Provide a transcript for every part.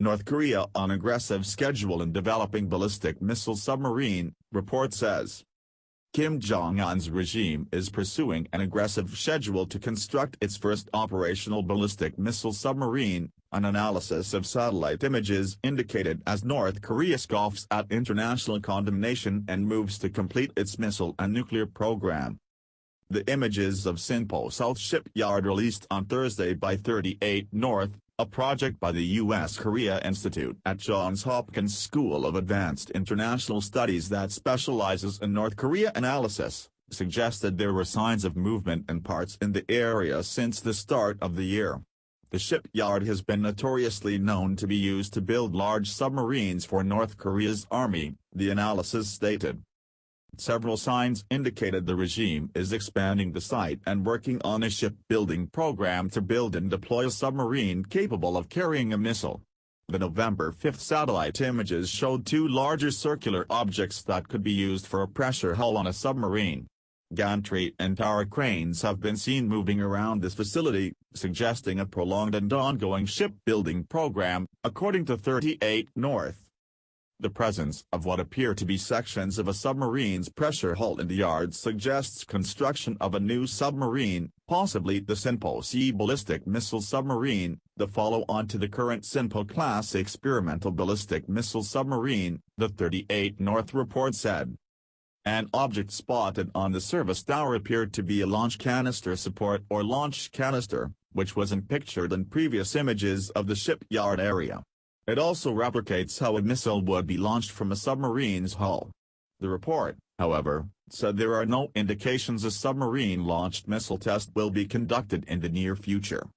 North Korea on aggressive schedule in developing ballistic missile submarine, report says. Kim Jong-un's regime is pursuing an aggressive schedule to construct its first operational ballistic missile submarine, an analysis of satellite images indicated as North Korea scoffs at international condemnation and moves to complete its missile and nuclear program. The images of Sinpo South Shipyard released on Thursday by 38 North, a project by the U.S. Korea Institute at Johns Hopkins School of Advanced International Studies that specializes in North Korea analysis, suggested there were signs of movement and parts in the area since the start of the year. The shipyard has been notoriously known to be used to build large submarines for North Korea's army, the analysis stated. Several signs indicated the regime is expanding the site and working on a shipbuilding program to build and deploy a submarine capable of carrying a missile. The November 5 satellite images showed two larger circular objects that could be used for a pressure hull on a submarine. Gantry and tower cranes have been seen moving around this facility, suggesting a prolonged and ongoing shipbuilding program, according to 38 North. The presence of what appear to be sections of a submarine's pressure hull in the yard suggests construction of a new submarine, possibly the Sinpo Sea ballistic missile submarine, the follow-on to the current Sinpo-class experimental ballistic missile submarine, the 38 North report said. An object spotted on the service tower appeared to be a launch canister support or launch canister, which wasn't pictured in previous images of the shipyard area. It also replicates how a missile would be launched from a submarine's hull. The report, however, said there are no indications a submarine-launched missile test will be conducted in the near future.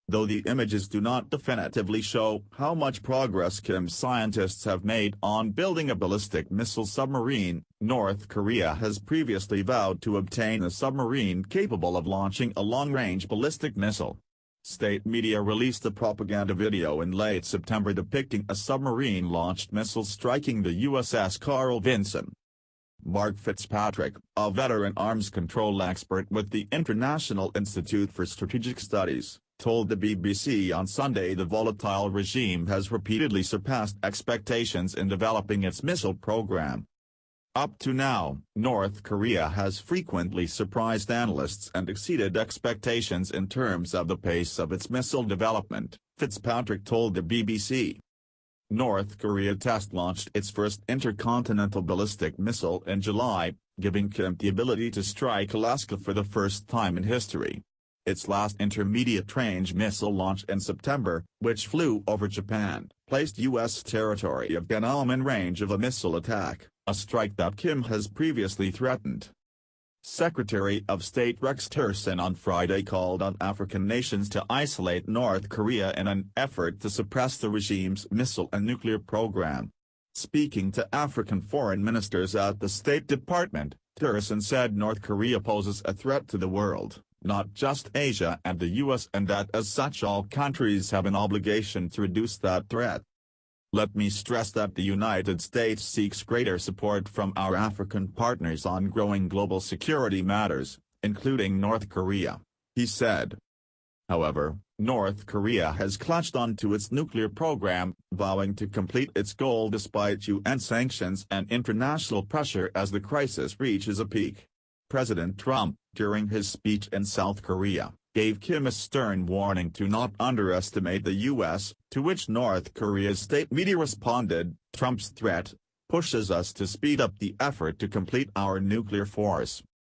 Though the images do not definitively show how much progress Kim's scientists have made on building a ballistic missile submarine, North Korea has previously vowed to obtain a submarine capable of launching a long-range ballistic missile. State media released a propaganda video in late September depicting a submarine-launched missile striking the USS Carl Vinson. Mark Fitzpatrick, a veteran arms control expert with the International Institute for Strategic Studies, told the BBC on Sunday the volatile regime has repeatedly surpassed expectations in developing its missile program. Up to now, North Korea has frequently surprised analysts and exceeded expectations in terms of the pace of its missile development, Fitzpatrick told the BBC. North Korea test-launched its first intercontinental ballistic missile in July, giving Kim the ability to strike Alaska for the first time in history. Its last intermediate-range missile launch in September, which flew over Japan, placed U.S. territory of Guam in range of a missile attack, a strike that Kim has previously threatened. Secretary of State Rex Tillerson on Friday called on African nations to isolate North Korea in an effort to suppress the regime's missile and nuclear program. Speaking to African foreign ministers at the State Department, Tillerson said North Korea poses a threat to the world, not just Asia and the U.S., and that as such all countries have an obligation to reduce that threat. Let me stress that the United States seeks greater support from our African partners on growing global security matters, including North Korea, he said. However, North Korea has clutched onto its nuclear program, vowing to complete its goal despite UN sanctions and international pressure as the crisis reaches a peak. President Trump, during his speech in South Korea, gave Kim a stern warning to not underestimate the U.S., to which North Korea's state media responded, "Trump's threat pushes us to speed up the effort to complete our nuclear force."